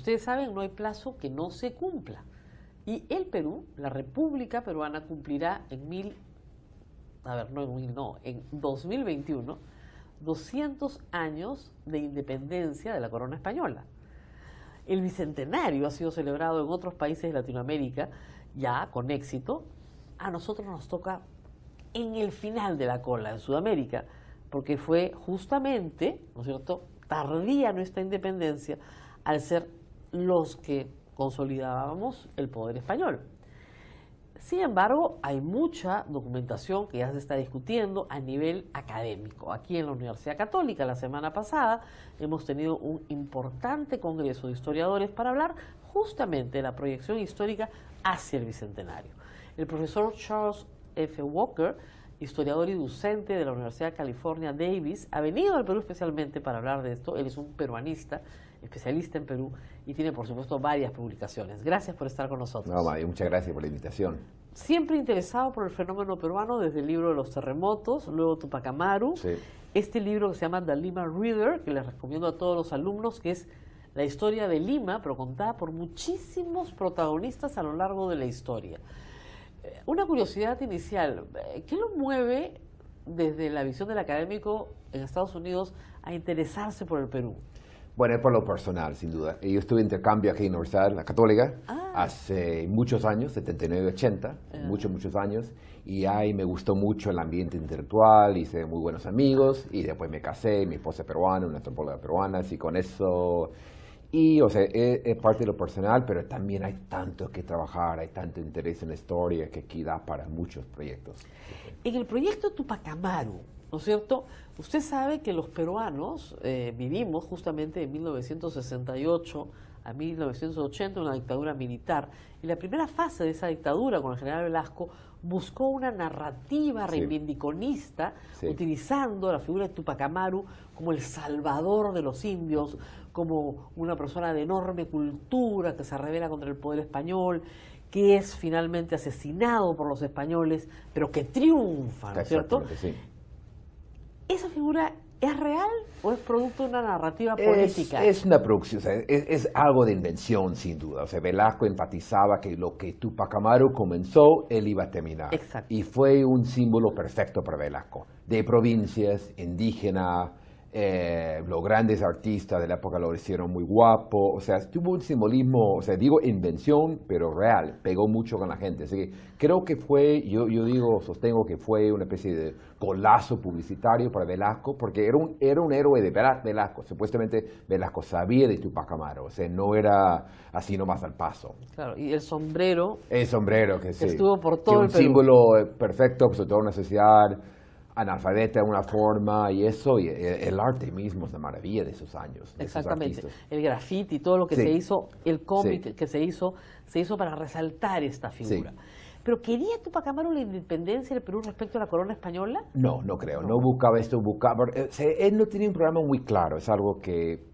ustedes saben, no hay plazo que no se cumpla. Y el Perú, la República Peruana, cumplirá en 2021, 200 años de independencia de la corona española. El bicentenario ha sido celebrado en otros países de Latinoamérica, ya con éxito. A nosotros nos toca en el final de la cola, en Sudamérica, porque fue justamente, ¿no es cierto?, tardía nuestra independencia al ser los que consolidábamos el poder español. Sin embargo, hay mucha documentación que ya se está discutiendo a nivel académico. Aquí en la Universidad Católica, la semana pasada, hemos tenido un importante congreso de historiadores para hablar justamente de la proyección histórica hacia el Bicentenario. El profesor Charles F. Walker, historiador y docente de la Universidad de California, Davis, ha venido al Perú especialmente para hablar de esto. Él es un peruanista, especialista en Perú, y tiene, por supuesto, varias publicaciones. Gracias por estar con nosotros. No, Mario, muchas gracias por la invitación. Siempre interesado por el fenómeno peruano, desde el libro de los terremotos, luego Tupac Amaru, Sí. este libro que se llama The Lima Reader, que les recomiendo a todos los alumnos, que es la historia de Lima, pero contada por muchísimos protagonistas a lo largo de la historia. Una curiosidad inicial, ¿qué lo mueve desde la visión del académico en Estados Unidos a interesarse por el Perú? Bueno, es por lo personal, sin duda. Yo estuve en intercambio aquí en la Universidad Católica hace muchos años, 79, 80, muchos años, y ahí me gustó mucho el ambiente intelectual, hice muy buenos amigos, y después me casé, mi esposa es peruana, una antropóloga peruana, y con eso... Y, o sea, es parte de lo personal, pero también hay tanto que trabajar, hay tanto interés en la historia que aquí da para muchos proyectos. En el proyecto Tupac Amaru, ¿no es cierto? Usted sabe que los peruanos vivimos justamente de 1968 a 1980 una dictadura militar. Y la primera fase de esa dictadura con el general Velasco buscó una narrativa reivindiconista, utilizando la figura de Tupac Amaru como el salvador de los indios, como una persona de enorme cultura que se rebela contra el poder español, que es finalmente asesinado por los españoles, pero que triunfa, ¿no es cierto? Sí. ¿Esa figura es real o es producto de una narrativa política? Es una producción, o sea, es algo de invención, sin duda. O sea, Velasco enfatizaba que lo que Tupac Amaru comenzó, él iba a terminar. Exacto. Y fue un símbolo perfecto para Velasco, de provincias, indígena. Los grandes artistas de la época lo hicieron muy guapo, o sea, tuvo un simbolismo, o sea, digo invención, pero real, pegó mucho con la gente. Así que creo que fue, yo sostengo que fue una especie de golazo publicitario para Velasco, porque era un héroe de Velasco. Supuestamente Velasco sabía de Tupac Amaru, o sea, no era así nomás al paso. Claro, y el sombrero. El sombrero, que sí. Estuvo por todo el Perú. Un símbolo perfecto, sobre todo en una sociedad analfabeta de una forma, y eso, y el arte mismo es una maravilla de esos años. Exactamente, el graffiti, todo lo que se hizo, el cómic que se hizo para resaltar esta figura. ¿Pero quería Tupac Amaru la independencia del Perú respecto a la corona española? No, no creo, no buscaba esto, él no tenía un programa muy claro, es algo que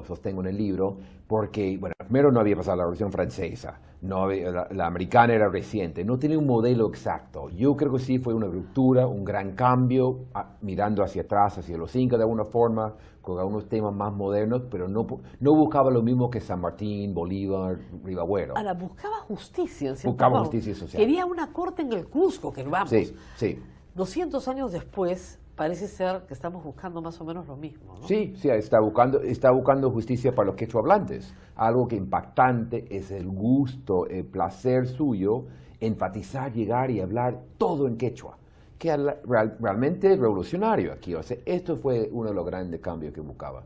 sostengo en el libro, porque, bueno, primero no había pasado la Revolución Francesa, la americana era reciente, no tenía un modelo exacto. Yo creo que sí fue una ruptura, un gran cambio, mirando hacia atrás, hacia los incas de alguna forma, con algunos temas más modernos, pero no buscaba lo mismo que San Martín, Bolívar, Rivagüero. Ahora, buscaba justicia, en cierto Buscaba modo. justicia social. Quería una corte en el Cusco, que vamos. Sí. 200 años después, parece ser que estamos buscando más o menos lo mismo, ¿no? Sí, está buscando justicia para los quechua-hablantes. Algo que impactante es el gusto, el placer suyo, enfatizar, llegar y hablar todo en quechua, que es realmente revolucionario aquí. O sea, esto fue uno de los grandes cambios que buscaba.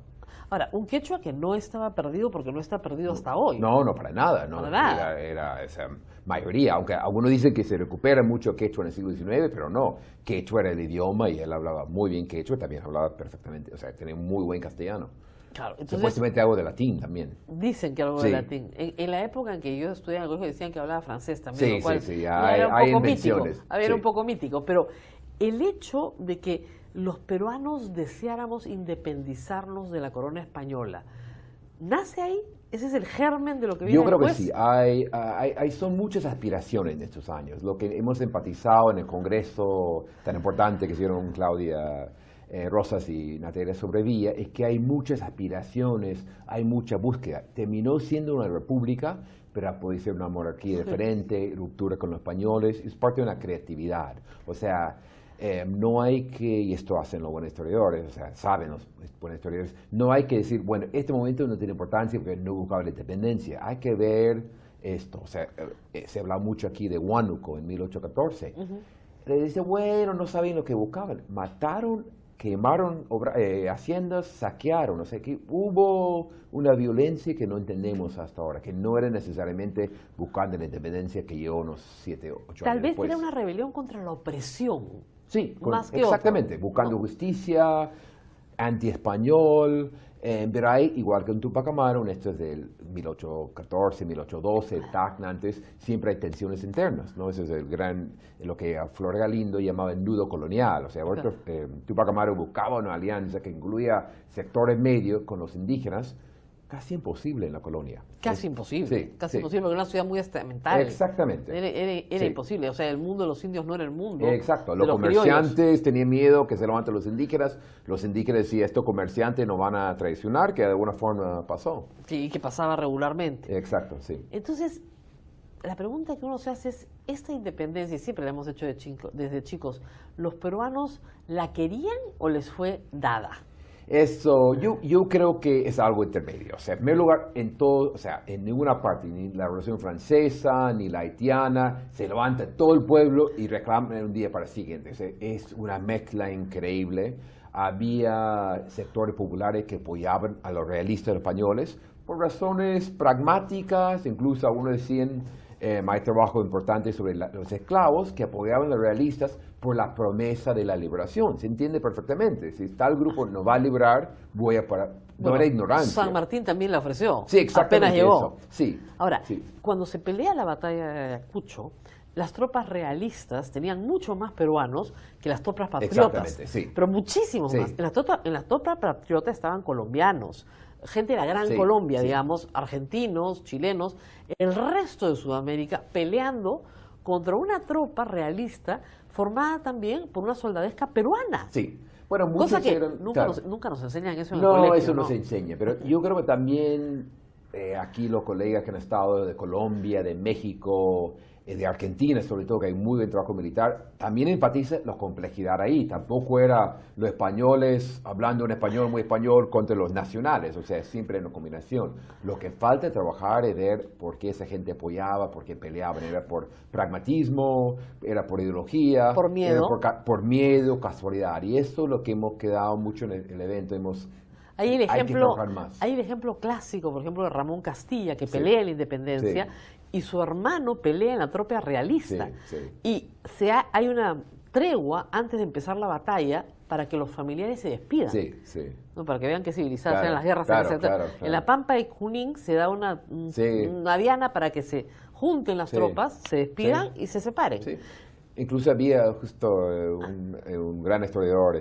Ahora, un quechua que no estaba perdido porque no está perdido hasta hoy. No, para nada. No, para nada. Era esa mayoría, aunque algunos dicen que se recupera mucho quechua en el siglo XIX, pero no. Quechua era el idioma y él hablaba muy bien quechua, también hablaba perfectamente, o sea, tenía muy buen castellano. Claro, entonces, supuestamente algo de latín también. Dicen que algo de latín. En la época en que yo estudiaba en el colegio decían que hablaba francés también. Sí, lo cual hay invenciones. Era un poco mítico, pero el hecho de que los peruanos deseáramos independizarnos de la corona española, ¿nace ahí? ¿Ese es el germen de lo que viene después? Yo creo que sí. Son muchas aspiraciones en estos años. Lo que hemos empatizado en el Congreso tan importante que hicieron Claudia Rosas y Natalia Sobrevilla, es que hay muchas aspiraciones, hay mucha búsqueda. Terminó siendo una república, pero puede ser una monarquía diferente, ruptura con los españoles, es parte de una creatividad. O sea, no hay que, y esto hacen los buenos historiadores, o sea, saben los buenos historiadores, no hay que decir, bueno, este momento no tiene importancia porque no buscaba la independencia. Hay que ver esto. O sea, se habla mucho aquí de Huánuco en 1814. Le dice, bueno, no saben lo que buscaban. Mataron, quemaron haciendas, saquearon. O sea, que hubo una violencia que no entendemos hasta ahora, que no era necesariamente buscando la independencia que llevó unos 7, 8 años Tal vez después. era una rebelión contra la opresión. Sí, más que exactamente, otro. buscando No. justicia, anti-español, pero hay, igual que en Tupac Amaru, esto es del 1814, 1812, Tacna antes, siempre hay tensiones internas, ¿no? Ese es lo que a Flor Galindo llamaba el nudo colonial, o sea, Tupac Amaru buscaba una alianza que incluía sectores medios con los indígenas, casi imposible en la colonia. Casi imposible, Sí, casi sí. imposible, porque era una ciudad muy estamental. Exactamente. Era Sí. imposible, o sea, el mundo de los indios no era el mundo Exacto, de los criollos. comerciantes tenían miedo que se levanten los indígenas decían, estos comerciantes nos van a traicionar, que de alguna forma pasó. Sí, que pasaba regularmente. Exacto, sí. Entonces, la pregunta que uno se hace es, esta independencia, y siempre la hemos hecho desde chicos, ¿los peruanos la querían o les fue dada? Eso, yo creo que es algo intermedio. O sea, en primer lugar, en ninguna parte, ni la Revolución Francesa, ni la haitiana, se levanta todo el pueblo y reclama un día para el siguiente. O sea, es una mezcla increíble. Había sectores populares que apoyaban a los realistas españoles por razones pragmáticas, incluso algunos decían, hay trabajo importante sobre los esclavos que apoyaban a los realistas por la promesa de la liberación. Se entiende perfectamente. Si tal grupo nos va a liberar, voy a parar. No era ignorancia. San Martín también la ofreció. Sí, exactamente. Apenas llegó. Eso. Sí. Ahora, sí. cuando se pelea la batalla de Ayacucho, las tropas realistas tenían mucho más peruanos que las tropas patriotas. Exactamente, sí. Pero muchísimos Sí. más. En las tropas patriotas estaban colombianos, gente de la Gran Sí, Colombia, sí. digamos, argentinos, chilenos, el resto de Sudamérica peleando contra una tropa realista formada también por una soldadesca peruana. Sí. Bueno, muchos Cosa que eran, nunca, claro. nunca nos enseñan eso en el No, colegio. eso no se enseña, pero yo creo que también aquí los colegas que han estado de Colombia, de México, de Argentina, sobre todo, que hay muy buen trabajo militar, también enfatiza la complejidad ahí. Tampoco era los españoles hablando un español muy español contra los nacionales, o sea, siempre en una combinación. Lo que falta trabajar es ver por qué esa gente apoyaba, por qué peleaban. Era por pragmatismo, era por ideología, Por miedo. era por miedo, casualidad. Y eso es lo que hemos quedado mucho en el evento. Hay el Hay que ejemplo, trabajar más. hay el ejemplo clásico, por ejemplo, de Ramón Castilla, que Sí. pelea en la independencia, Sí. y su hermano pelea en la tropa realista. Sí, sí. Y hay una tregua antes de empezar la batalla para que los familiares se despidan. Sí, sí. ¿No? Para que vean qué civilizadas Claro, eran las guerras. claro, etcétera. claro, claro. En la Pampa de Junín se da una diana para que se junten las Sí. tropas, se despidan Sí. y se separen. Sí. Incluso había justo un gran historiador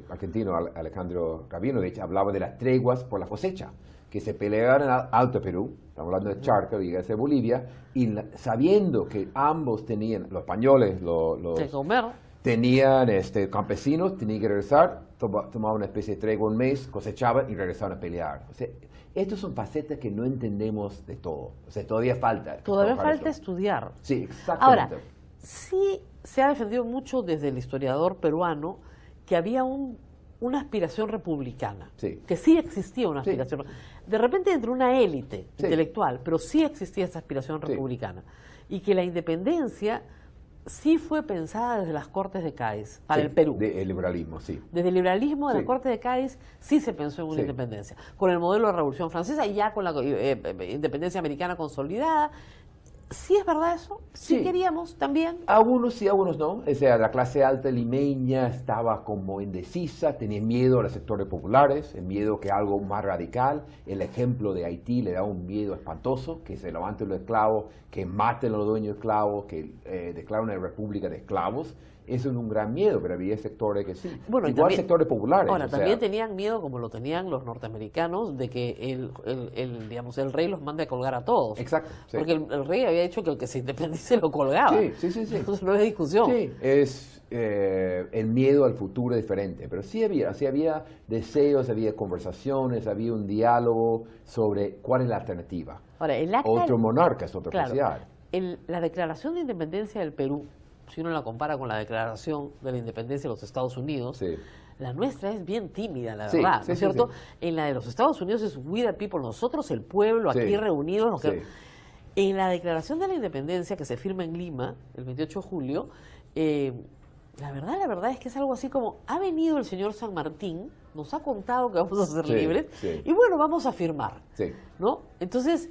argentino, Alejandro Rabinovich, hablaba de las treguas por la cosecha, que se peleaban en Alto Perú, estamos hablando de Charca, y de Bolivia, y sabiendo que ambos tenían, los españoles, De comer. tenían campesinos, tenían que regresar, tomaban una especie de tregua un mes, cosechaban y regresaban a pelear. O sea, estas son facetas que no entendemos de todo. O sea, todavía falta. Todavía trabajar falta esto. estudiar. Sí, exactamente. Ahora, sí se ha defendido mucho desde el historiador peruano que había una aspiración republicana, Sí. que sí existía una Sí. aspiración. De repente entre una élite Sí. intelectual, pero sí existía esa aspiración Sí. republicana. Y que la independencia sí fue pensada desde las Cortes de Cádiz, para Sí, el Perú. El liberalismo, sí. Desde el liberalismo de Sí. la Corte de Cádiz sí se pensó en una Sí. independencia, con el modelo de la Revolución Francesa y ya con la independencia americana consolidada. ¿Sí es verdad eso? ¿Sí Sí. queríamos también? Algunos sí, algunos no. O sea, la clase alta limeña estaba como indecisa, tenía miedo a los sectores populares, el miedo que algo más radical. El ejemplo de Haití le da un miedo espantoso, que se levanten los esclavos, que maten a los dueños de esclavos, que declaren una república de esclavos. eso es un gran miedo, pero había sectores que sí. Bueno, igual también, sectores populares. ahora, también tenían miedo, como lo tenían los norteamericanos, de que digamos, el rey los mande a colgar a todos. Exacto. Sí. Porque el rey había dicho que el que se independice lo colgaba. Sí. Entonces no había discusión. Sí, es el miedo al futuro diferente, pero sí había deseos, había conversaciones, había un diálogo sobre cuál es la alternativa. Ahora, el acta, otro monarca es otro claro, oficial. La declaración de independencia del Perú, si uno la compara con la declaración de la independencia de los Estados Unidos, Sí. la nuestra es bien tímida, la Sí, verdad, sí, ¿no es sí, cierto? sí. En la de los Estados Unidos es we the people, nosotros el pueblo, Sí, aquí reunidos. Los que... sí. En la declaración de la independencia que se firma en Lima, el 28 de julio, la verdad es que es algo así como, ha venido el señor San Martín, nos ha contado que vamos a ser Sí, libres, sí. y bueno, vamos a firmar, Sí. ¿no? Entonces,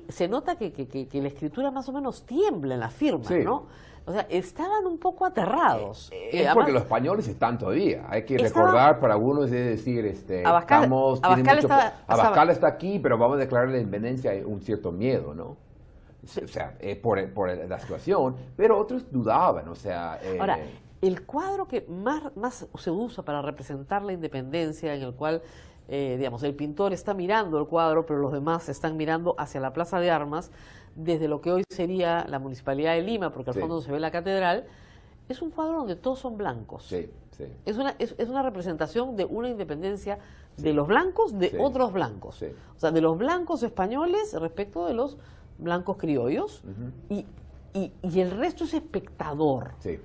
se nota que la escritura más o menos tiembla en la firma, Sí. ¿no? O sea, estaban un poco aterrados. Es Además, porque los españoles están todavía. Hay que Estaba- recordar para algunos, es decir, Abascal- estamos... Abascal tiene mucho- estaba- Abascal está aquí, pero vamos a declarar la independencia, hay un cierto miedo, ¿no? O sea, por la situación, pero otros dudaban, o sea... Ahora, el cuadro que más se usa para representar la independencia, en el cual, digamos, el pintor está mirando el cuadro, pero los demás están mirando hacia la Plaza de Armas, desde lo que hoy sería la Municipalidad de Lima, porque al Sí. fondo se ve la catedral, es un cuadro donde todos son blancos. Sí. Es una representación de una independencia de los blancos, de Sí. otros blancos. Sí. O sea, de los blancos españoles respecto de los blancos criollos, Ujú. y el resto es espectador. Sí.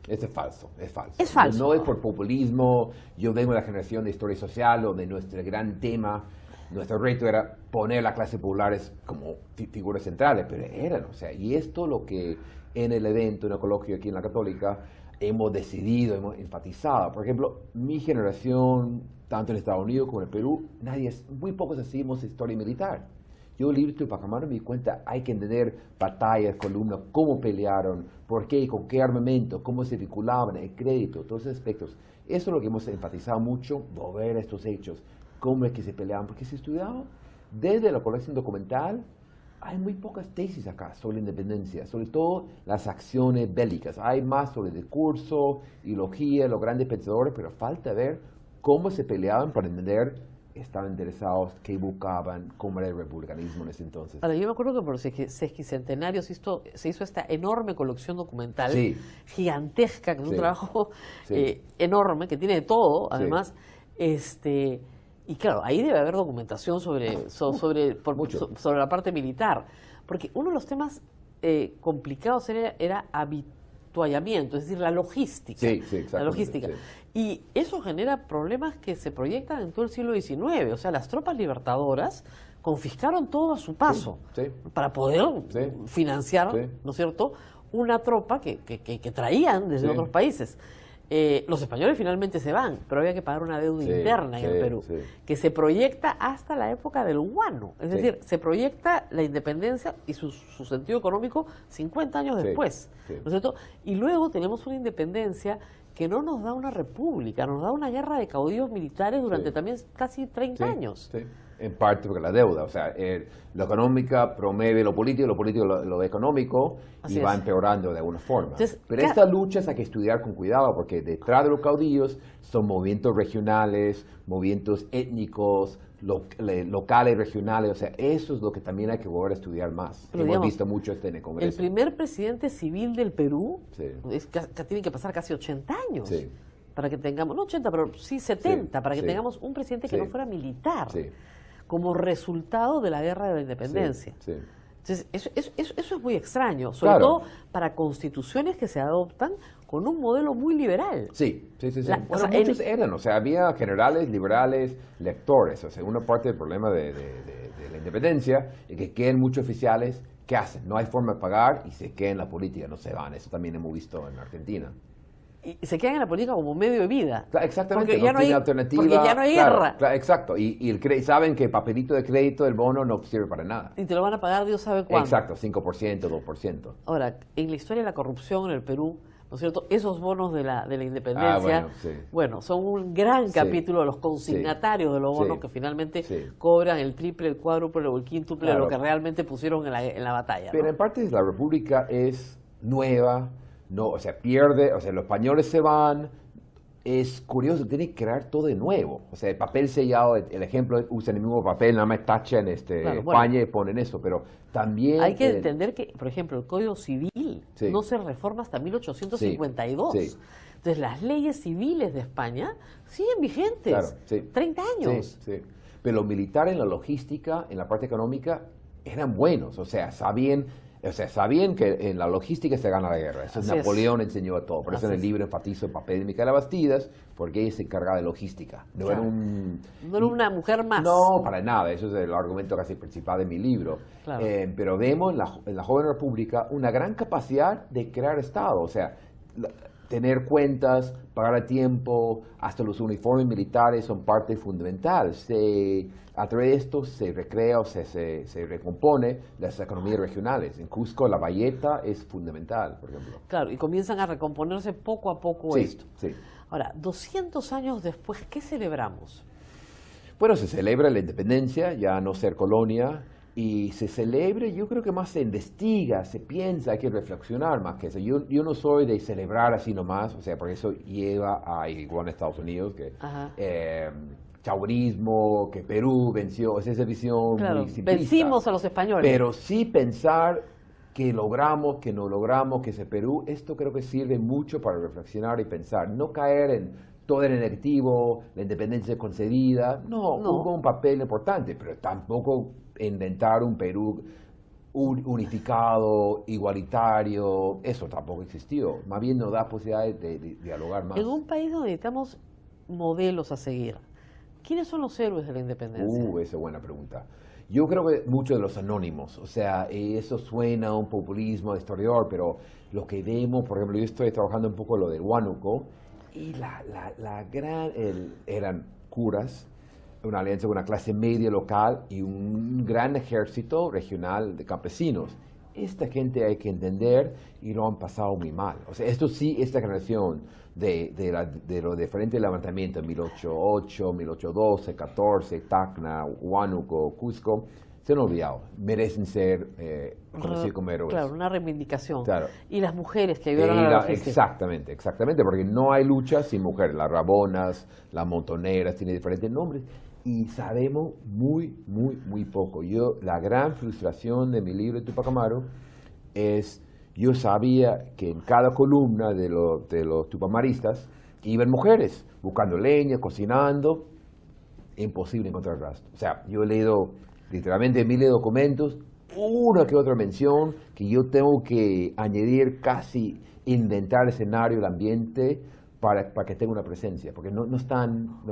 Eso es falso, es falso. Es falso. No es por populismo. Yo vengo de la generación de historia social, donde nuestro gran tema, nuestro reto era poner a las clases populares como figuras centrales, pero eran, o sea, y esto lo que en el evento, en el coloquio aquí en la Católica, hemos decidido, hemos enfatizado. Por ejemplo, mi generación, tanto en Estados Unidos como en el Perú, muy pocos hacíamos historia militar. Yo, libre Tupac me di cuenta, hay que entender batallas, columnas, cómo pelearon, por qué, con qué armamento, cómo se vinculaban, el crédito, todos esos aspectos. Eso es lo que hemos enfatizado mucho, volver a estos hechos, cómo es que se peleaban, porque se estudiaba desde la colección documental. Hay muy pocas tesis acá sobre la independencia, sobre todo las acciones bélicas. Hay más sobre el discurso, ideología, los grandes pensadores, pero falta ver cómo se peleaban para entender, estaban interesados, qué buscaban, cómo era el republicanismo en ese entonces. Ahora, yo me acuerdo que por el sesquicentenario se hizo esta enorme colección documental, Sí. gigantesca, que es un Sí. trabajo Sí. enorme, que tiene de todo, Sí. además. Y claro, ahí debe haber documentación sobre la parte militar, porque uno de los temas complicados era habituallamiento, es decir, la logística. Sí, sí, la exactamente, logística. sí. Y eso genera problemas que se proyectan en todo el siglo XIX. O sea, las tropas libertadoras confiscaron todo a su paso Sí, sí. para poder Sí. financiar, Sí. ¿no es cierto?, una tropa que traían desde Sí. otros países. Los españoles finalmente se van, pero había que pagar una deuda Sí, interna en el sí, Perú, sí. que se proyecta hasta la época del guano. Es Sí. decir, se proyecta la independencia y su sentido económico 50 años Sí, después. sí. ¿No es cierto? Y luego tenemos una independencia que no nos da una república, nos da una guerra de caudillos militares durante Sí. también casi 30 Sí, años. sí. En parte porque la deuda, o sea, lo económica promueve lo político lo económico, Así y va es. empeorando de alguna forma. Entonces, Pero estas luchas hay que estudiar con cuidado, porque detrás de los caudillos son movimientos regionales, movimientos étnicos, locales, regionales, o sea, eso es lo que también hay que volver a estudiar más. Pero, Hemos digamos, visto mucho en el El Congreso. primer presidente civil del Perú Sí. tiene que pasar casi 80 años Sí. para que tengamos, no 80, pero sí 70, Sí, para que sí. tengamos un presidente que Sí. no fuera militar, Sí. como resultado de la guerra de la independencia. Sí, sí. Entonces, eso es muy extraño, sobre Claro. todo para constituciones que se adoptan con un modelo muy liberal. Sí. La- Bueno, o sea, muchos eran, o sea, había generales, liberales, lectores, o sea, una parte del problema de la independencia es que queden muchos oficiales, ¿qué hacen? No hay forma de pagar y se quedan en la política, no se van, eso también hemos visto en Argentina. Y se quedan en la política como medio de vida. Claro, exactamente, Porque ya no tiene hay- alternativa. porque ya no hay claro, guerra. claro, exacto, y saben que el papelito de crédito, el bono, no sirve para nada. Y te lo van a pagar Dios sabe cuándo. Exacto, 5%, 2%. Ahora, en la historia de la corrupción en el Perú, ¿no es cierto? Esos bonos de la independencia, bueno, sí. son un gran Sí. capítulo de los consignatarios de los bonos Sí. que finalmente Sí. cobran el triple, el cuádruple o el quíntuple de Claro. lo que realmente pusieron en la batalla, ¿no? Pero en parte la República es nueva, no, o sea, pierde, o sea, los españoles se van. Es curioso, tiene que crear todo de nuevo. O sea, el papel sellado, el ejemplo, usan el mismo papel, nada más tachan Claro, España bueno. y ponen eso, pero también... Hay que entender que, por ejemplo, el Código Civil Sí. no se reforma hasta 1852. Sí, sí. Entonces, las leyes civiles de España siguen vigentes. Claro, sí. 30 años. Sí, sí. Pero los militares en la logística, en la parte económica, eran buenos. O sea, sabían que en la logística se gana la guerra. Eso Así es. Napoleón enseñó a todo. Por eso Así en el es. libro enfatizo el papel de Micaela Bastidas, porque ella se encargaba de logística. No Claro. era un... No era una mujer más. No, para nada. Eso es el argumento casi principal de mi libro. Claro. Pero vemos en la joven república una gran capacidad de crear Estado. O sea, tener cuentas, pagar a tiempo, hasta los uniformes militares son parte fundamental. A través de esto se recrea o se recompone las economías regionales. En Cusco la bayeta es fundamental, por ejemplo. Claro, y comienzan a recomponerse poco a poco Sí, esto. sí. Ahora, 200 años después, ¿qué celebramos? Bueno, se celebra la independencia, ya no ser colonia, y se celebra, yo creo que más se investiga, se piensa, hay que reflexionar más que eso. Yo no soy de celebrar así nomás, o sea, porque eso lleva a, igual en Estados Unidos, que Ajá. chauvinismo, que Perú venció, es esa visión Claro, muy simplista. vencimos a los españoles. Pero sí pensar que logramos, que no logramos, que ese Perú, esto creo que sirve mucho para reflexionar y pensar, no caer en todo era negativo, la independencia concedida, no, hubo un papel importante, pero tampoco inventar un Perú unificado, igualitario, eso tampoco existió, más bien nos da posibilidades de dialogar más. En un país donde necesitamos modelos a seguir, ¿quiénes son los héroes de la independencia? Esa es buena pregunta. Yo creo que muchos de los anónimos, o sea, eso suena a un populismo historiador, pero lo que vemos, por ejemplo, yo estoy trabajando un poco lo de Huánuco, y eran curas, una alianza con una clase media local y un gran ejército regional de campesinos. Esta gente hay que entender y lo han pasado muy mal. O sea, esto sí, esta generación de los diferentes levantamientos, 1808, 1812, 14, Tacna, Huánuco, Cusco, se han olvidado. Merecen ser conocidos como héroes. Claro, una reivindicación. Claro. Y las mujeres que ayudaron a la logística. Exactamente, porque no hay lucha sin mujeres. Las Rabonas, las Montoneras, tienen diferentes nombres. Y sabemos muy poco. La gran frustración de mi libro Tupac Amaru es, yo sabía que en cada columna de los tupamaristas iban mujeres, buscando leña, cocinando, imposible encontrar rastro. O sea, yo he leído literalmente miles de documentos, una que otra mención, que yo tengo que añadir casi, inventar el escenario, el ambiente, para que tenga una presencia, porque no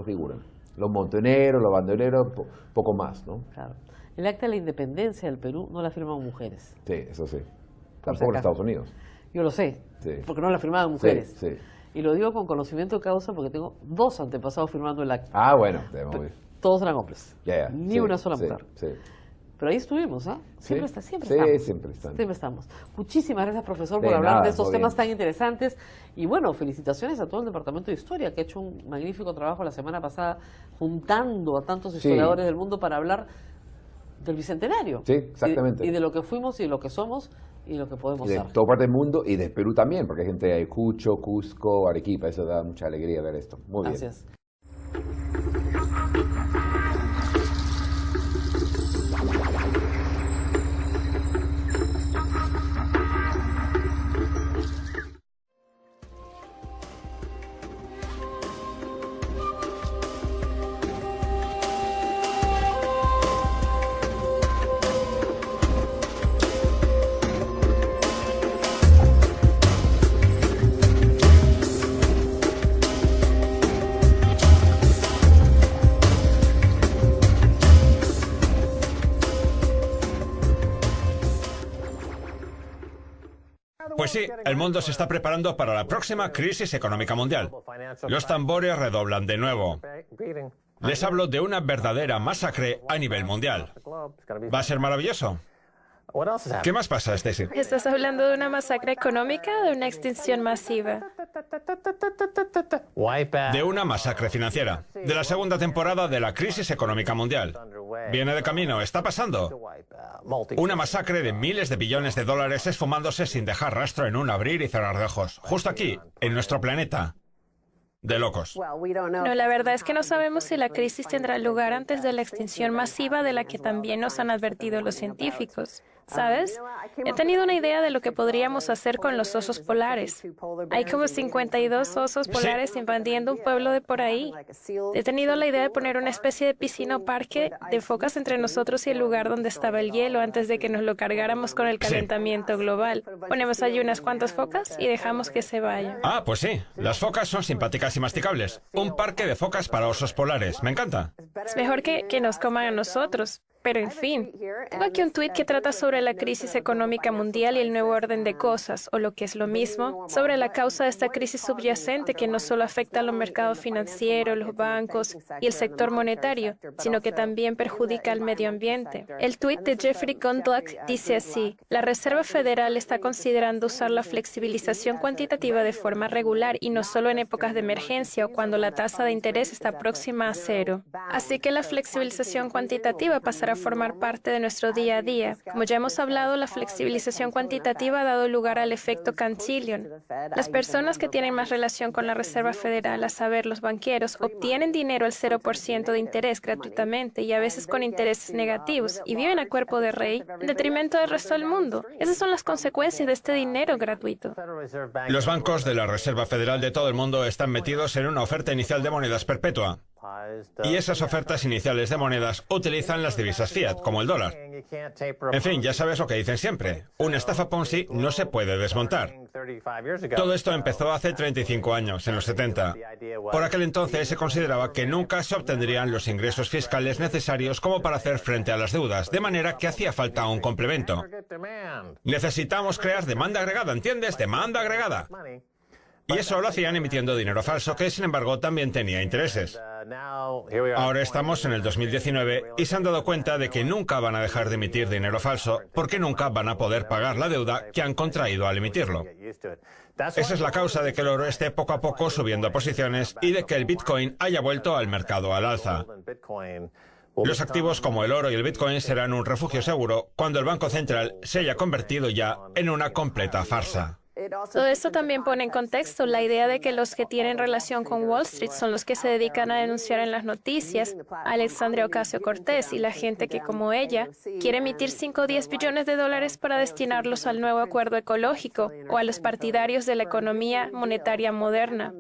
figuran. Los montoneros, los bandoleros, poco más, ¿no? Claro. El acta de la independencia del Perú no la firman mujeres. Sí, eso sí. Por si Tampoco en acaso. Estados Unidos. Yo lo sé, Sí. porque no la firmaban mujeres. Sí. Y lo digo con conocimiento de causa porque tengo 2 antepasados firmando el acta. Ah, bueno, debemos ir. Todos eran hombres. Ya, Ni sí, una sola sí, mujer. Sí. Pero ahí estuvimos, ¿ah? Siempre Sí. estamos. Siempre están. Muchísimas gracias, profesor, De por hablar nada, de estos todo temas bien. tan interesantes. Y bueno, felicitaciones a todo el Departamento de Historia, que ha hecho un magnífico trabajo la semana pasada juntando a tantos Sí. historiadores del mundo para hablar del Bicentenario. Sí, exactamente. Y de lo que fuimos y de lo que somos y lo que podemos Y de ser. toda parte del mundo y de Perú también, porque hay gente de Ayacucho, Cusco, Arequipa, eso da mucha alegría ver esto. Muy bien. Gracias. Pues sí, el mundo se está preparando para la próxima crisis económica mundial. Los tambores redoblan de nuevo. Les hablo de una verdadera masacre a nivel mundial. ¿Va a ser maravilloso? ¿Qué más pasa, Stacy? ¿Estás hablando de una masacre económica o de una extinción masiva? De una masacre financiera, de la segunda temporada de la crisis económica mundial. Viene de camino, está pasando. Una masacre de miles de billones de dólares esfumándose sin dejar rastro en un abrir y cerrar de ojos, justo aquí, en nuestro planeta. De locos. No, la verdad es que no sabemos si la crisis tendrá lugar antes de la extinción masiva de la que también nos han advertido los científicos. ¿Sabes? He tenido una idea de lo que podríamos hacer con los osos polares. Hay como 52 osos polares invadiendo un pueblo de por ahí. He tenido la idea de poner una especie de piscina o parque de focas entre nosotros y el lugar donde estaba el hielo antes de que nos lo cargáramos con el calentamiento global. Ponemos allí unas cuantas focas y dejamos que se vayan. Ah, pues sí. Las focas son simpáticas y masticables. Un parque de focas para osos polares. Me encanta. Es mejor que nos coman a nosotros. Pero en fin, tengo aquí un tuit que trata sobre la crisis económica mundial y el nuevo orden de cosas, o lo que es lo mismo, sobre la causa de esta crisis subyacente que no solo afecta a los mercados financieros, los bancos y el sector monetario, sino que también perjudica al medio ambiente. El tuit de Jeffrey Gundlach dice así: la Reserva Federal está considerando usar la flexibilización cuantitativa de forma regular y no solo en épocas de emergencia o cuando la tasa de interés está próxima a cero. Así que la flexibilización cuantitativa pasará a formar parte de nuestro día a día. Como ya hemos hablado, la flexibilización cuantitativa ha dado lugar al efecto Cantillon. Las personas que tienen más relación con la Reserva Federal, a saber, los banqueros, obtienen dinero al 0% de interés gratuitamente y a veces con intereses negativos y viven a cuerpo de rey en detrimento del resto del mundo. Esas son las consecuencias de este dinero gratuito. Los bancos de la Reserva Federal de todo el mundo están metidos en una oferta inicial de monedas perpetua. Y esas ofertas iniciales de monedas utilizan las divisas fiat, como el dólar. En fin, ya sabes lo que dicen siempre. Una estafa Ponzi no se puede desmontar. Todo esto empezó hace 35 años, en los 70. Por aquel entonces se consideraba que nunca se obtendrían los ingresos fiscales necesarios como para hacer frente a las deudas, de manera que hacía falta un complemento. Necesitamos crear demanda agregada, ¿entiendes? Demanda agregada. Y eso lo hacían emitiendo dinero falso, que sin embargo también tenía intereses. Ahora estamos en el 2019 y se han dado cuenta de que nunca van a dejar de emitir dinero falso porque nunca van a poder pagar la deuda que han contraído al emitirlo. Esa es la causa de que el oro esté poco a poco subiendo posiciones y de que el Bitcoin haya vuelto al mercado al alza. Los activos como el oro y el Bitcoin serán un refugio seguro cuando el Banco Central se haya convertido ya en una completa farsa. Todo esto también pone en contexto la idea de que los que tienen relación con Wall Street son los que se dedican a denunciar en las noticias a Alexandria Ocasio-Cortez y la gente que, como ella, quiere emitir 5 o 10 billones de dólares para destinarlos al nuevo acuerdo ecológico o a los partidarios de la economía monetaria moderna.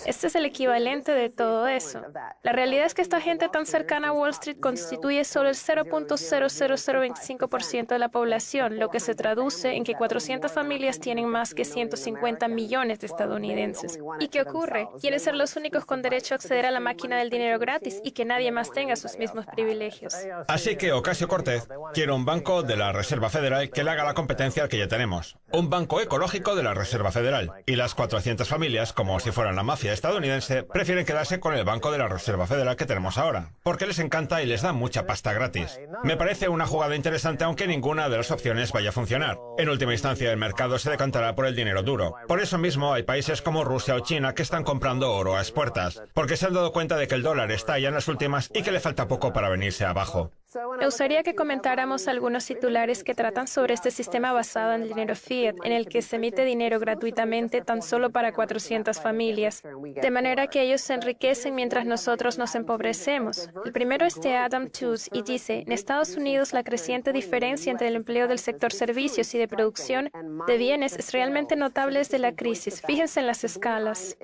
Este es el equivalente de todo eso. La realidad es que esta gente tan cercana a Wall Street constituye solo el 0.00025% de la población, lo que se traduce en que 400 familias tienen más que 150 millones de estadounidenses. ¿Y qué ocurre? Quieren ser los únicos con derecho a acceder a la máquina del dinero gratis y que nadie más tenga sus mismos privilegios. Así que Ocasio-Cortez quiere un banco de la Reserva Federal que le haga la competencia al que ya tenemos. Un banco ecológico de la Reserva Federal. Y las 400 familias, como si fueran la mafia estadounidense, prefieren quedarse con el banco de la Reserva Federal que tenemos ahora, porque les encanta y les da mucha pasta gratis. Me parece una jugada interesante, aunque ninguna de las opciones vaya a funcionar. En última instancia, el mercado se decantará por el dinero duro. Por eso mismo hay países como Rusia o China que están comprando oro a expuertas, porque se han dado cuenta de que el dólar está ya en las últimas y que le falta poco para venirse abajo. Me gustaría que comentáramos algunos titulares que tratan sobre este sistema basado en el dinero fiat, en el que se emite dinero gratuitamente tan solo para 400 familias, de manera que ellos se enriquecen mientras nosotros nos empobrecemos. El primero es de Adam Tooze y dice: en Estados Unidos la creciente diferencia entre el empleo del sector servicios y de producción de bienes es realmente notable desde la crisis. Fíjense en las escalas.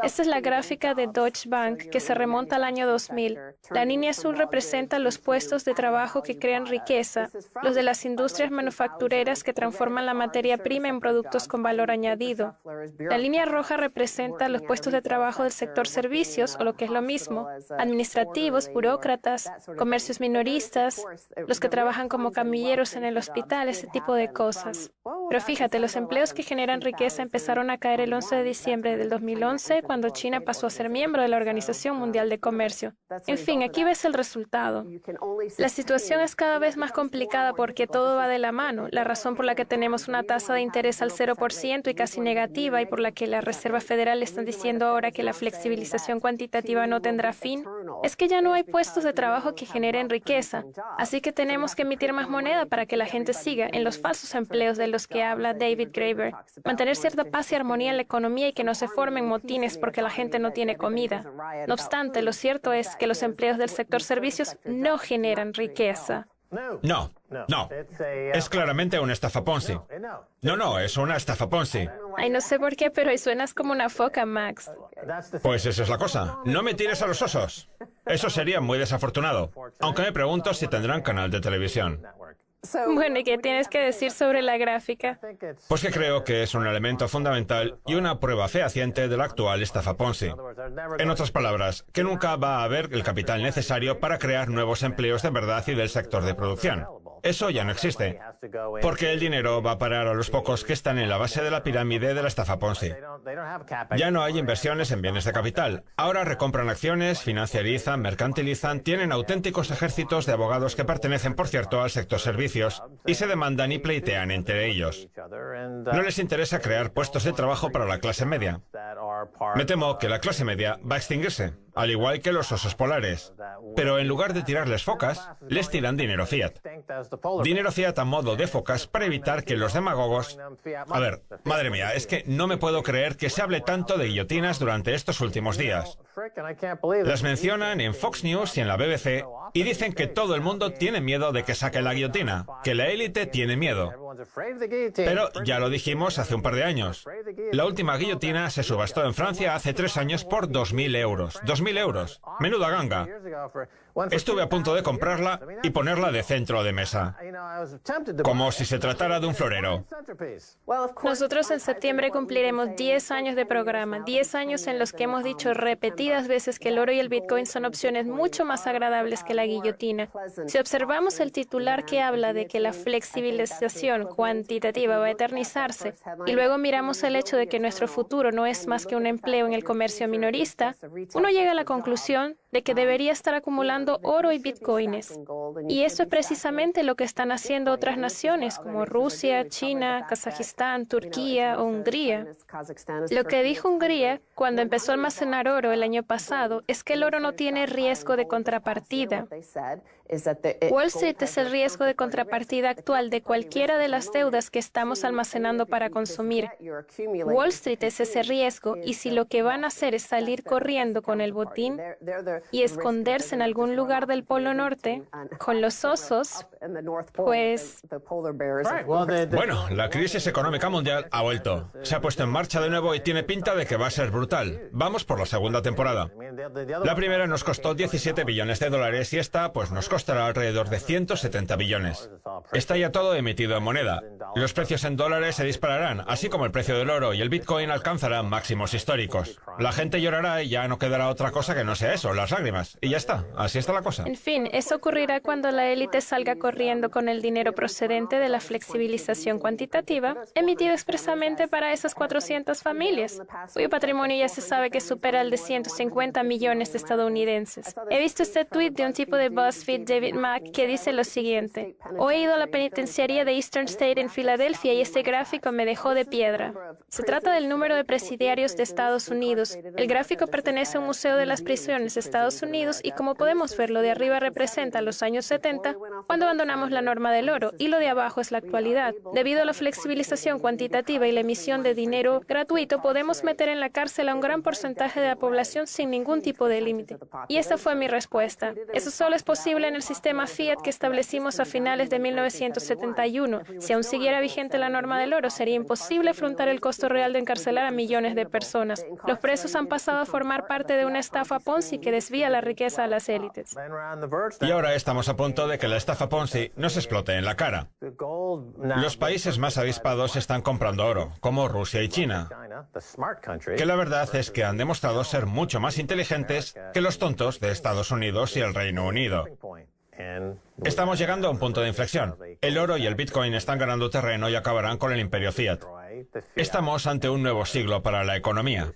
Esta es la gráfica de Deutsche Bank que se remonta al año 2000. La línea azul representa los puestos de trabajo que crean riqueza, los de las industrias manufactureras que transforman la materia prima en productos con valor añadido. La línea roja representa los puestos de trabajo del sector servicios, o lo que es lo mismo, administrativos, burócratas, comercios minoristas, los que trabajan como camilleros en el hospital, ese tipo de cosas. Pero fíjate, los empleos que generan riqueza empezaron a caer el 11 de diciembre del 2011, cuando China pasó a ser miembro de la Organización Mundial de Comercio. En fin, aquí ves el resultado. La situación es cada vez más complicada porque todo va de la mano. La razón por la que tenemos una tasa de interés al 0% y casi negativa, y por la que la Reserva Federal está diciendo ahora que la flexibilización cuantitativa no tendrá fin, es que ya no hay puestos de trabajo que generen riqueza. Así que tenemos que emitir más moneda para que la gente siga en los falsos empleos de los que habla David Graeber. Mantener cierta paz y armonía en la economía y que no se formen motines porque la gente no tiene comida. No obstante, lo cierto es que los empleos del sector servicios no generan riqueza. No. Es claramente una estafa Ponzi. No, es una estafa Ponzi. Ay, no sé por qué, pero hoy suenas como una foca, Max. Pues esa es la cosa. No me tires a los osos. Eso sería muy desafortunado. Aunque me pregunto si tendrán canal de televisión. Bueno, ¿y qué tienes que decir sobre la gráfica? Pues que creo que es un elemento fundamental y una prueba fehaciente de la actual estafa Ponzi. En otras palabras, que nunca va a haber el capital necesario para crear nuevos empleos de verdad y del sector de producción. Eso ya no existe, porque el dinero va a parar a los pocos que están en la base de la pirámide de la estafa Ponzi. Ya no hay inversiones en bienes de capital. Ahora recompran acciones, financiarizan, mercantilizan, tienen auténticos ejércitos de abogados que pertenecen, por cierto, al sector servicios, y se demandan y pleitean entre ellos. No les interesa crear puestos de trabajo para la clase media. Me temo que la clase media va a extinguirse, al igual que los osos polares. Pero en lugar de tirarles focas, les tiran dinero fiat. Dinero fiat a modo de focas para evitar que los demagogos... A ver, madre mía, es que no me puedo creer que se hable tanto de guillotinas durante estos últimos días. Las mencionan en Fox News y en la BBC y dicen que todo el mundo tiene miedo de que saque la guillotina, que la élite tiene miedo. Pero ya lo dijimos hace un par de años. La última guillotina se subastó en Francia hace 3 años por 2.000 euros. 2.000 euros. Menuda ganga. Estuve a punto de comprarla y ponerla de centro de mesa. Como si se tratara de un florero. Nosotros en septiembre cumpliremos 10 años de programa, 10 años en los que hemos dicho repetidas veces que el oro y el Bitcoin son opciones mucho más agradables que la guillotina. Si observamos el titular que habla de que la flexibilización cuantitativa va a eternizarse, y luego miramos el hecho de que nuestro futuro no es más que un empleo en el comercio minorista, uno llega a la conclusión de que debería estar acumulando oro y bitcoins. Y eso es precisamente lo que están haciendo otras naciones como Rusia, China, Kazajistán, Turquía o Hungría. Lo que dijo Hungría cuando empezó a almacenar oro el año pasado es que el oro no tiene riesgo de contrapartida. Wall Street es el riesgo de contrapartida actual de cualquiera de las deudas que estamos almacenando para consumir. Wall Street es ese riesgo, y si lo que van a hacer es salir corriendo con el botín y esconderse en algún lugar del Polo Norte con los osos, pues... Bueno, la crisis económica mundial ha vuelto. Se ha puesto en marcha de nuevo y tiene pinta de que va a ser brutal. Vamos por la segunda temporada. La primera nos costó 17 billones de dólares y esta, pues nos costará alrededor de 170 billones. Está ya todo emitido en moneda. Los precios en dólares se dispararán, así como el precio del oro, y el Bitcoin alcanzará máximos históricos. La gente llorará y ya no quedará otra cosa que no sea eso, las lágrimas. Y ya está, así está la cosa. En fin, eso ocurrirá cuando la élite salga corriendo con el dinero procedente de la flexibilización cuantitativa, emitido expresamente para esas 400 familias, cuyo patrimonio ya se sabe que supera el de 150 millones de estadounidenses. He visto este tuit de un tipo de BuzzFeed, David Mack, que dice lo siguiente: hoy he ido a la penitenciaría de Eastern State en Filadelfia y este gráfico me dejó de piedra. Se trata del número de presidiarios de Estados Unidos. El gráfico pertenece a un museo de las prisiones de Estados Unidos y, como podemos ver, lo de arriba representa los años 70, cuando abandonamos la norma del oro, y lo de abajo es la actualidad. Debido a la flexibilización cuantitativa y la emisión de dinero gratuito, podemos meter en la cárcel a un gran porcentaje de la población sin ningún tipo de límite. Y esa fue mi respuesta. Eso solo es posible en el sistema fiat que establecimos a finales de 1971. Si aún siguiera vigente la norma del oro, sería imposible afrontar el costo real de encarcelar a millones de personas. Los presos han pasado a formar parte de una estafa Ponzi que desvía la riqueza a las élites. Y ahora estamos a punto de que la estafa Ponzi nos explote en la cara. Los países más avispados están comprando oro, como Rusia y China, que la verdad es que han demostrado ser mucho más inteligentes que los tontos de Estados Unidos y el Reino Unido. Estamos llegando a un punto de inflexión. El oro y el Bitcoin están ganando terreno y acabarán con el imperio fiat. Estamos ante un nuevo siglo para la economía.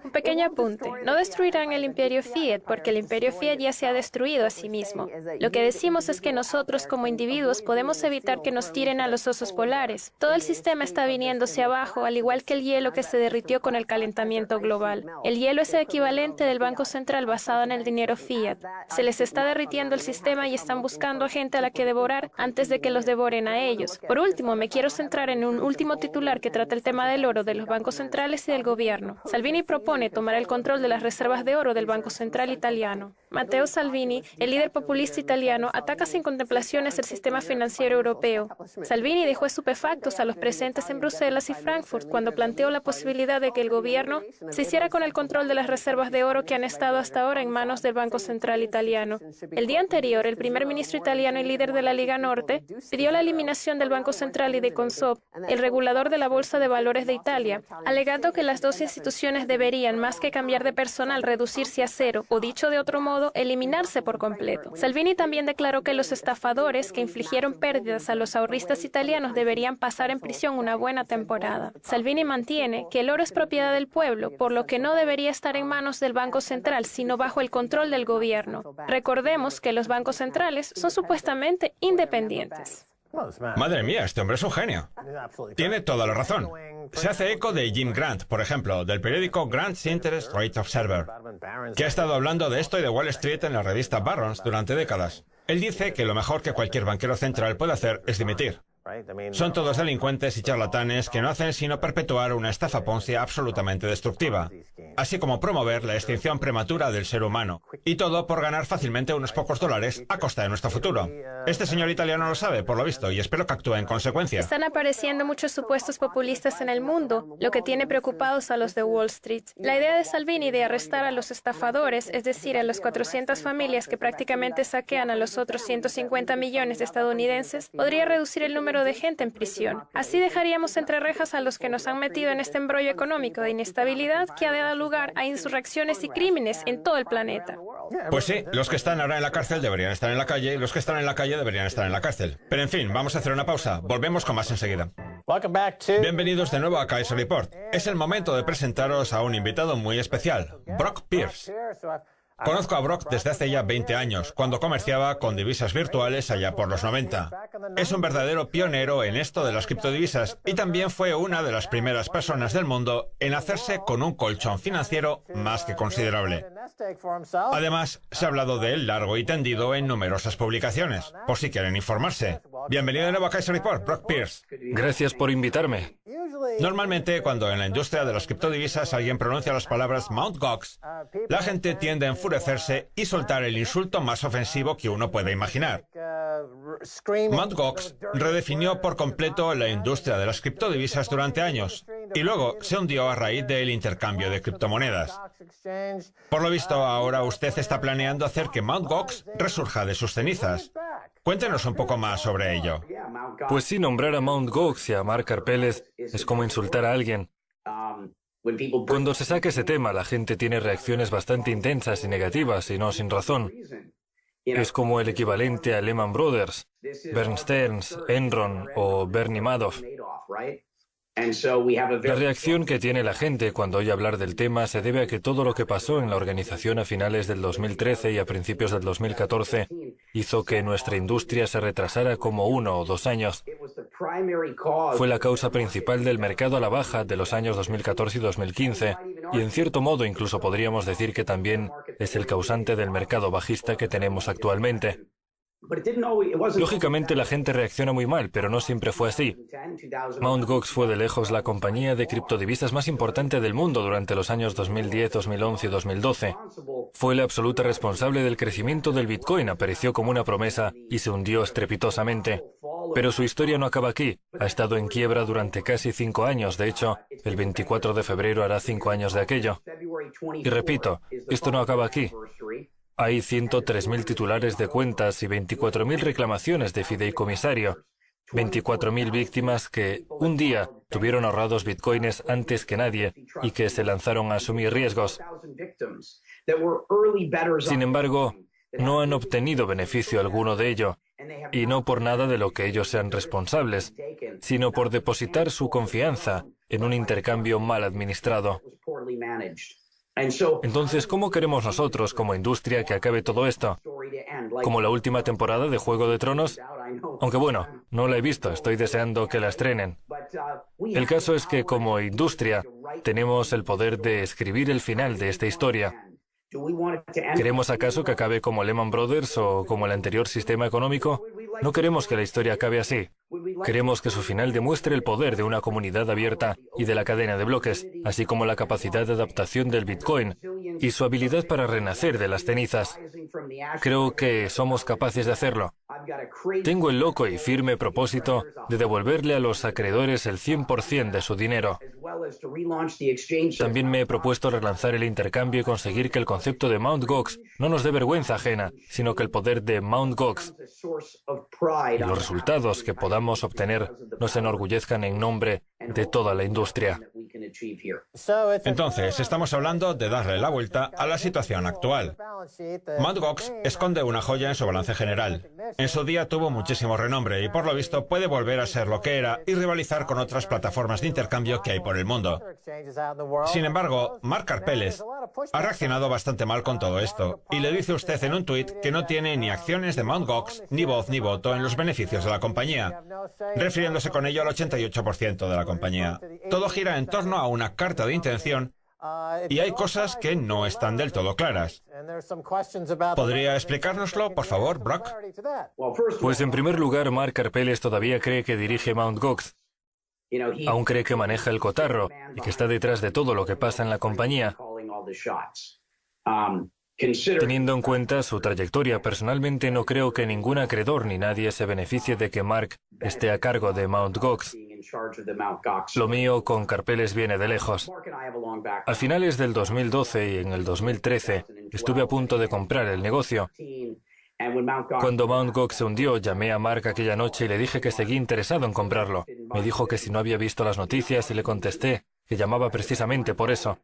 Un pequeño apunte. No destruirán el imperio Fiat porque el imperio Fiat ya se ha destruido a sí mismo. Lo que decimos es que nosotros como individuos podemos evitar que nos tiren a los osos polares. Todo el sistema está viniéndose abajo, al igual que el hielo que se derritió con el calentamiento global. El hielo es el equivalente del Banco Central basado en el dinero Fiat. Se les está derritiendo el sistema y están buscando a gente a la que devorar antes de que los devoren a ellos. Por último, me quiero centrar en un último titular que trata el tema del oro, de los bancos centrales y del gobierno. Salvini propone tomar el control de las reservas de oro del Banco Central italiano. Matteo Salvini, el líder populista italiano, ataca sin contemplaciones el sistema financiero europeo. Salvini dejó estupefactos a los presentes en Bruselas y Frankfurt cuando planteó la posibilidad de que el gobierno se hiciera con el control de las reservas de oro que han estado hasta ahora en manos del Banco Central italiano. El día anterior, el primer ministro italiano y líder de la Liga Norte pidió la eliminación del Banco Central y de Consob, el regulador de la Bolsa de Valores de Italia, alegando que las dos instituciones deberían, más que cambiar de personal, reducirse a cero, o dicho de otro modo, eliminarse por completo. Salvini también declaró que los estafadores que infligieron pérdidas a los ahorristas italianos deberían pasar en prisión una buena temporada. Salvini mantiene que el oro es propiedad del pueblo, por lo que no debería estar en manos del Banco Central, sino bajo el control del gobierno. Recordemos que los bancos centrales son supuestamente independientes. Madre mía, este hombre es un genio. Tiene toda la razón. Se hace eco de Jim Grant, por ejemplo, del periódico Grant's Interest Rate Observer, que ha estado hablando de esto y de Wall Street en la revista Barron's durante décadas. Él dice que lo mejor que cualquier banquero central puede hacer es dimitir. Son todos delincuentes y charlatanes que no hacen sino perpetuar una estafa Ponzi absolutamente destructiva, así como promover la extinción prematura del ser humano, y todo por ganar fácilmente unos pocos dólares a costa de nuestro futuro. Este señor italiano lo sabe, por lo visto, y espero que actúe en consecuencia. Están apareciendo muchos supuestos populistas en el mundo, lo que tiene preocupados a los de Wall Street. La idea de Salvini de arrestar a los estafadores, es decir, a las 400 familias que prácticamente saquean a los otros 150 millones de estadounidenses, podría reducir el número de gente en prisión. Así dejaríamos entre rejas a los que nos han metido en este embrollo económico de inestabilidad que ha dado lugar a insurrecciones y crímenes en todo el planeta. Pues sí, los que están ahora en la cárcel deberían estar en la calle y los que están en la calle deberían estar en la cárcel. Pero en fin, vamos a hacer una pausa. Volvemos con más enseguida. Bienvenidos de nuevo a Kaiser Report. Es el momento de presentaros a un invitado muy especial, Brock Pierce. Conozco a Brock desde hace ya 20 años, cuando comerciaba con divisas virtuales allá por los 90. Es un verdadero pionero en esto de las criptodivisas y también fue una de las primeras personas del mundo en hacerse con un colchón financiero más que considerable. Además, se ha hablado de él largo y tendido en numerosas publicaciones, por si quieren informarse. Bienvenido de nuevo a Kaiser Report, Brock Pierce. Gracias por invitarme. Normalmente, cuando en la industria de las criptodivisas alguien pronuncia las palabras Mt. Gox, la gente tiende a enfurecerse y soltar el insulto más ofensivo que uno puede imaginar. Mt. Gox redefinió por completo la industria de las criptodivisas durante años y luego se hundió a raíz del intercambio de criptomonedas. Por lo visto, ahora usted está planeando hacer que Mt. Gox resurja de sus cenizas. Cuéntenos un poco más sobre ello. Pues sí, nombrar a Mt. Gox y a Mark Karpeles es como insultar a alguien. Cuando se saca ese tema, la gente tiene reacciones bastante intensas y negativas, y no sin razón. Es como el equivalente a Lehman Brothers, Bear Stearns, Enron o Bernie Madoff. La reacción que tiene la gente cuando oye hablar del tema se debe a que todo lo que pasó en la organización a finales del 2013 y a principios del 2014 hizo que nuestra industria se retrasara como 1 o 2 años. Fue la causa principal del mercado a la baja de los años 2014 y 2015, y en cierto modo incluso podríamos decir que también es el causante del mercado bajista que tenemos actualmente. Lógicamente la gente reacciona muy mal, pero no siempre fue así. Mt. Gox fue de lejos la compañía de criptodivisas más importante del mundo durante los años 2010, 2011 y 2012. Fue la absoluta responsable del crecimiento del Bitcoin, apareció como una promesa y se hundió estrepitosamente. Pero su historia no acaba aquí. Ha estado en quiebra durante casi 5 años. De hecho, el 24 de febrero hará 5 años de aquello. Y repito, esto no acaba aquí. Hay 103.000 titulares de cuentas y 24.000 reclamaciones de fideicomisario. 24.000 víctimas que un día tuvieron ahorrados bitcoins antes que nadie y que se lanzaron a asumir riesgos. Sin embargo, no han obtenido beneficio alguno de ello, y no por nada de lo que ellos sean responsables, sino por depositar su confianza en un intercambio mal administrado. Entonces, ¿cómo queremos nosotros, como industria, que acabe todo esto? ¿Como la última temporada de Juego de Tronos? Aunque bueno, no la he visto, estoy deseando que la estrenen. El caso es que como industria tenemos el poder de escribir el final de esta historia. ¿Queremos acaso que acabe como Lehman Brothers o como el anterior sistema económico? No queremos que la historia acabe así. Queremos que su final demuestre el poder de una comunidad abierta y de la cadena de bloques, así como la capacidad de adaptación del Bitcoin y su habilidad para renacer de las cenizas. Creo que somos capaces de hacerlo. Tengo el loco y firme propósito de devolverle a los acreedores el 100% de su dinero. También me he propuesto relanzar el intercambio y conseguir que el concepto de Mt. Gox no nos dé vergüenza ajena, sino que el poder de Mt. Gox y los resultados que podamos obtener nos enorgullezcan en nombre de toda la industria. Entonces, estamos hablando de darle la vuelta a la situación actual. Mt. Gox esconde una joya en su balance general. En su día tuvo muchísimo renombre y por lo visto puede volver a ser lo que era y rivalizar con otras plataformas de intercambio que hay por el mundo. Sin embargo, Mark Karpelès ha reaccionado bastante mal con todo esto y le dice usted en un tuit que no tiene ni acciones de Mt. Gox ni voz ni voto en los beneficios de la compañía, refiriéndose con ello al 88% de la compañía. Todo gira en torno a una carta de intención y hay cosas que no están del todo claras. ¿Podría explicárnoslo, por favor, Brock? Pues en primer lugar, Mark Karpelès todavía cree que dirige Mt. Gox. Aún cree que maneja el cotarro y que está detrás de todo lo que pasa en la compañía. Teniendo en cuenta su trayectoria, personalmente no creo que ningún acreedor ni nadie se beneficie de que Mark esté a cargo de Mt. Gox. Lo mío con Karpelès viene de lejos. A finales del 2012 y en el 2013 estuve a punto de comprar el negocio. Cuando Mt. Gox se hundió, llamé a Mark aquella noche y le dije que seguía interesado en comprarlo. Me dijo que si no había visto las noticias y le contesté que llamaba precisamente por eso.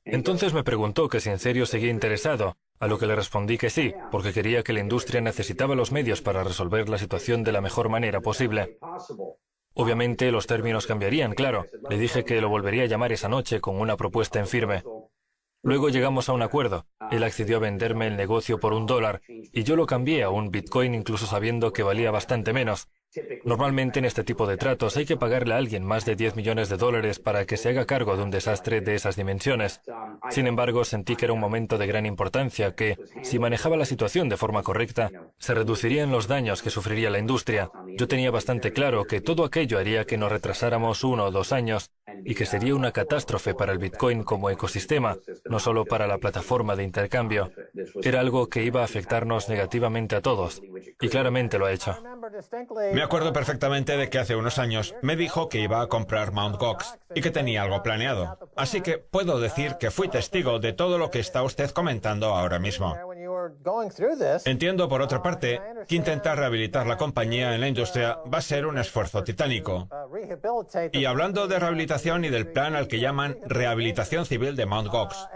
Entonces me preguntó que si en serio seguía interesado, a lo que le respondí que sí, porque quería que la industria necesitaba los medios para resolver la situación de la mejor manera posible. Obviamente los términos cambiarían, claro. Le dije que lo volvería a llamar esa noche con una propuesta en firme. Luego llegamos a un acuerdo. Él accedió a venderme el negocio por $1 y yo lo cambié a un Bitcoin incluso sabiendo que valía bastante menos. Normalmente en este tipo de tratos hay que pagarle a alguien más de $10 millones para que se haga cargo de un desastre de esas dimensiones. Sin embargo, sentí que era un momento de gran importancia que, si manejaba la situación de forma correcta, se reducirían los daños que sufriría la industria. Yo tenía bastante claro que todo aquello haría que nos retrasáramos 1 o 2 años y que sería una catástrofe para el Bitcoin como ecosistema, no solo para la plataforma de intercambio. Era algo que iba a afectarnos negativamente a todos, y claramente lo ha hecho. Me acuerdo perfectamente de que hace unos años me dijo que iba a comprar Mt. Gox y que tenía algo planeado. Así que puedo decir que fui testigo de todo lo que está usted comentando ahora mismo. Entiendo, por otra parte, que intentar rehabilitar la compañía en la industria va a ser un esfuerzo titánico. Y hablando de rehabilitación y del plan al que llaman rehabilitación civil de Mt. Gox,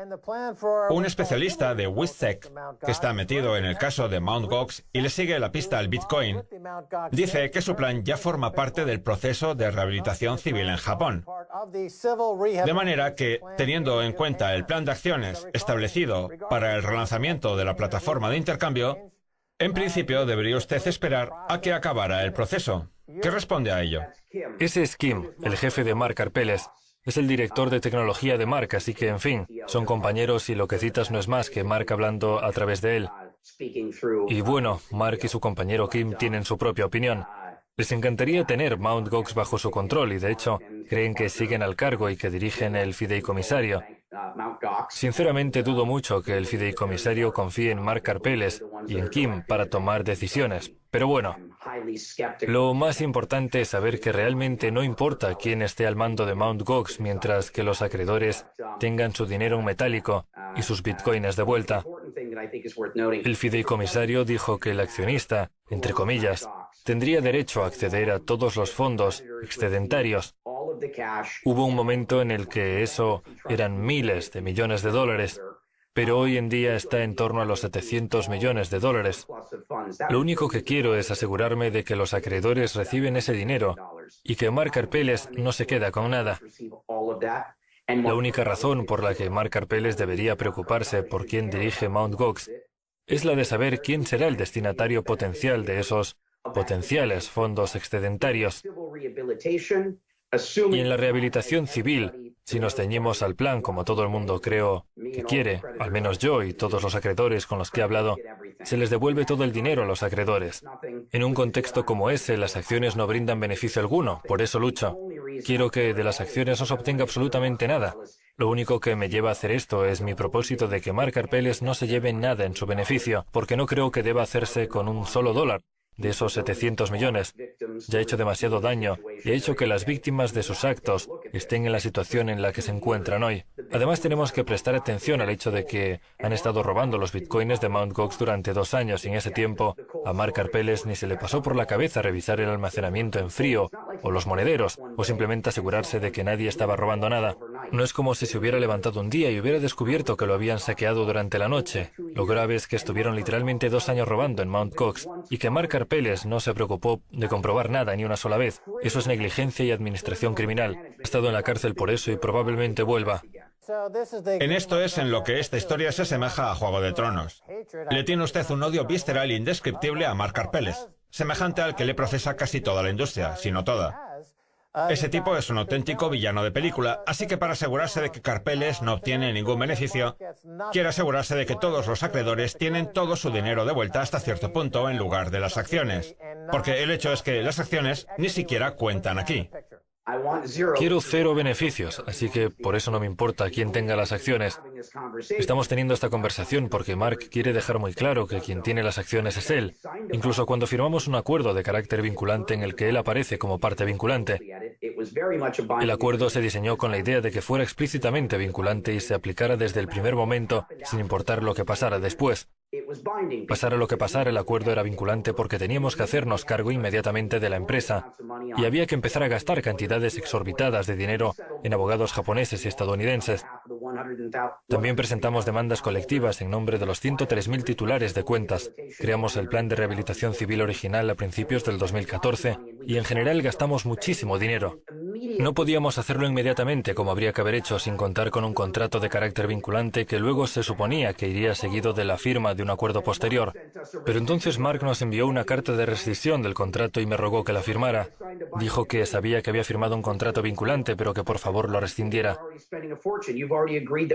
un especialista de WISEC, que está metido en el caso de Mt. Gox y le sigue la pista al Bitcoin, dice que su plan ya forma parte del proceso de rehabilitación civil en Japón. De manera que, teniendo en cuenta el plan de acciones establecido para el relanzamiento de la plataforma de intercambio, en principio debería usted esperar a que acabara el proceso. ¿Qué responde a ello? Ese es Kim, el jefe de Mark Karpelès. Es el director de tecnología de Mark, así que, en fin, son compañeros y lo que citas no es más que Mark hablando a través de él. Y bueno, Mark y su compañero Kim tienen su propia opinión. Les encantaría tener Mt. Gox bajo su control y, de hecho, creen que siguen al cargo y que dirigen el fideicomisario. Sinceramente dudo mucho que el fideicomisario confíe en Mark Karpelès y en Kim para tomar decisiones. Pero bueno, lo más importante es saber que realmente no importa quién esté al mando de Mt. Gox mientras que los acreedores tengan su dinero en metálico y sus bitcoins de vuelta. El fideicomisario dijo que el accionista, entre comillas, tendría derecho a acceder a todos los fondos excedentarios. Hubo un momento en el que eso eran miles de millones de dólares. pero hoy en día está en torno a los 700 millones de dólares. Lo único que quiero es asegurarme de que los acreedores reciben ese dinero y que Mark Karpeles no se queda con nada. La única razón por la que Mark Karpeles debería preocuparse por quién dirige Mt. Gox es la de saber quién será el destinatario potencial de esos potenciales fondos excedentarios. Y en la rehabilitación civil, si nos ceñimos al plan como todo el mundo creo que quiere, al menos yo y todos los acreedores con los que he hablado, se les devuelve todo el dinero a los acreedores. En un contexto como ese, las acciones no brindan beneficio alguno, por eso lucho. Quiero que de las acciones no se obtenga absolutamente nada. Lo único que me lleva a hacer esto es mi propósito de que Mark Karpeles no se lleve nada en su beneficio, porque no creo que deba hacerse con un solo dólar. De esos 700 millones, ya ha hecho demasiado daño y ha hecho que las víctimas de sus actos estén en la situación en la que se encuentran hoy. Además, tenemos que prestar atención al hecho de que han estado robando los bitcoins de Mt. Gox durante 2 años y en ese tiempo a Mark Karpeles ni se le pasó por la cabeza revisar el almacenamiento en frío o los monederos o simplemente asegurarse de que nadie estaba robando nada. No es como si se hubiera levantado un día y hubiera descubierto que lo habían saqueado durante la noche. Lo grave es que estuvieron literalmente 2 años robando en Mt. Gox y que Mark Karpeles no se preocupó de comprobar nada ni una sola vez. Eso es negligencia y administración criminal. Ha estado en la cárcel por eso y probablemente vuelva. En esto es en lo que esta historia se asemeja a Juego de Tronos. Le tiene usted un odio visceral e indescriptible a Mark Karpeles, semejante al que le procesa casi toda la industria, si no toda. Ese tipo es un auténtico villano de película, así que para asegurarse de que Karpeles no obtiene ningún beneficio, quiere asegurarse de que todos los acreedores tienen todo su dinero de vuelta hasta cierto punto en lugar de las acciones. Porque el hecho es que las acciones ni siquiera cuentan aquí. Quiero 0 beneficios, así que por eso no me importa quién tenga las acciones. Estamos teniendo esta conversación porque Mark quiere dejar muy claro que quien tiene las acciones es él. Incluso cuando firmamos un acuerdo de carácter vinculante en el que él aparece como parte vinculante. El acuerdo se diseñó con la idea de que fuera explícitamente vinculante y se aplicara desde el primer momento, sin importar lo que pasara después. Pasara lo que pasara, el acuerdo era vinculante porque teníamos que hacernos cargo inmediatamente de la empresa y había que empezar a gastar cantidades exorbitadas de dinero en abogados japoneses y estadounidenses. También presentamos demandas colectivas en nombre de los 103.000 titulares de cuentas. Creamos el plan de rehabilitación civil original a principios del 2014 y en general gastamos muchísimo dinero. No podíamos hacerlo inmediatamente como habría que haber hecho sin contar con un contrato de carácter vinculante que luego se suponía que iría seguido de la firma de un acuerdo posterior. Pero entonces Mark nos envió una carta de rescisión del contrato y me rogó que la firmara. Dijo que sabía que había firmado un contrato vinculante, pero que por favor lo rescindiera.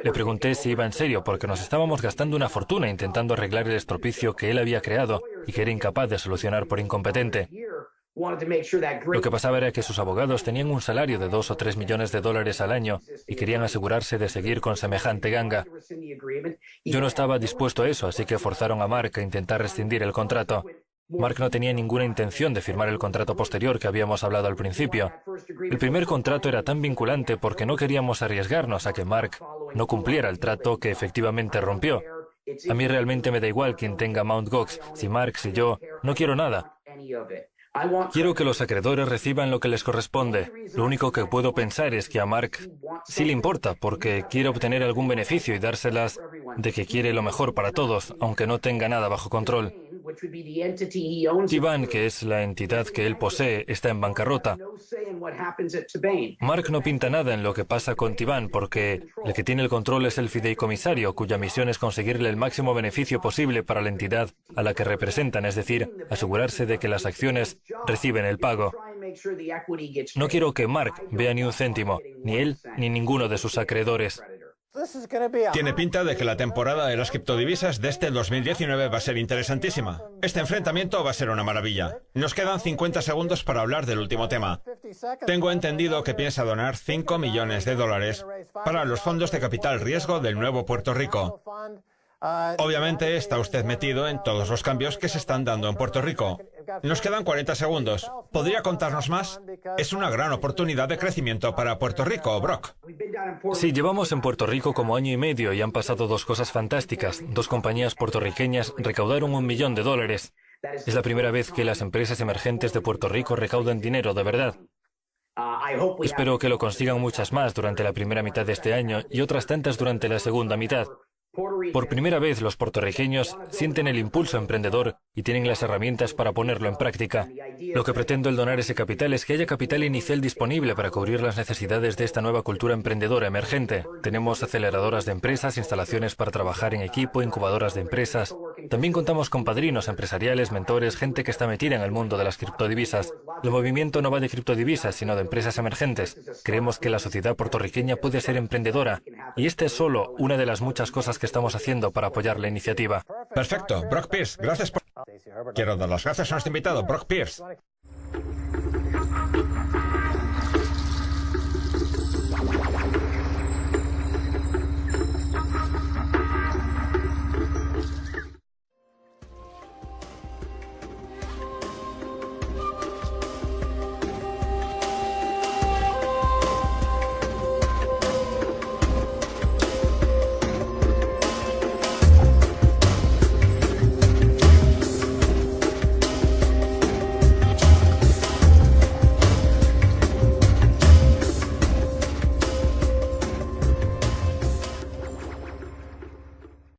Le pregunté si iba en serio, porque nos estábamos gastando una fortuna intentando arreglar el estropicio que él había creado y que era incapaz de solucionar por incompetente. Lo que pasaba era que sus abogados tenían un salario de 2 o 3 millones de dólares al año y querían asegurarse de seguir con semejante ganga. Yo no estaba dispuesto a eso, así que forzaron a Mark a intentar rescindir el contrato. Mark no tenía ninguna intención de firmar el contrato posterior que habíamos hablado al principio. El primer contrato era tan vinculante porque no queríamos arriesgarnos a que Mark no cumpliera el trato que efectivamente rompió. A mí realmente me da igual quién tenga Mt. Gox, si Mark, si yo, no quiero nada. Quiero que los acreedores reciban lo que les corresponde. Lo único que puedo pensar es que a Mark sí le importa, porque quiere obtener algún beneficio y dárselas de que quiere lo mejor para todos, aunque no tenga nada bajo control. Tivan, que es la entidad que él posee, está en bancarrota. Mark no pinta nada en lo que pasa con Tivan, porque el que tiene el control es el fideicomisario, cuya misión es conseguirle el máximo beneficio posible para la entidad a la que representan, es decir, asegurarse de que las acciones reciben el pago. No quiero que Mark vea ni un céntimo, ni él ni ninguno de sus acreedores. Tiene pinta de que la temporada de las criptodivisas de este 2019 va a ser interesantísima. Este enfrentamiento va a ser una maravilla. Nos quedan 50 segundos para hablar del último tema. Tengo entendido que piensa donar 5 millones de dólares para los fondos de capital riesgo del nuevo Puerto Rico. Obviamente está usted metido en todos los cambios que se están dando en Puerto Rico. Nos quedan 40 segundos. ¿Podría contarnos más? Es una gran oportunidad de crecimiento para Puerto Rico, Brock. Sí, llevamos en Puerto Rico como año y medio y han pasado 2 cosas fantásticas. 2 compañías puertorriqueñas recaudaron $1 millón. Es la primera vez que las empresas emergentes de Puerto Rico recaudan dinero de verdad. Espero que lo consigan muchas más durante la primera mitad de este año y otras tantas durante la segunda mitad. Por primera vez, los puertorriqueños sienten el impulso emprendedor y tienen las herramientas para ponerlo en práctica. Lo que pretendo al donar ese capital es que haya capital inicial disponible para cubrir las necesidades de esta nueva cultura emprendedora emergente. Tenemos aceleradoras de empresas, instalaciones para trabajar en equipo, incubadoras de empresas. También contamos con padrinos empresariales, mentores, gente que está metida en el mundo de las criptodivisas. El movimiento no va de criptodivisas, sino de empresas emergentes. Creemos que la sociedad puertorriqueña puede ser emprendedora y esta es solo una de las muchas cosas que estamos haciendo para apoyar la iniciativa. Perfecto. Brock Pierce, gracias por... Quiero dar las gracias a nuestro invitado, Brock Pierce.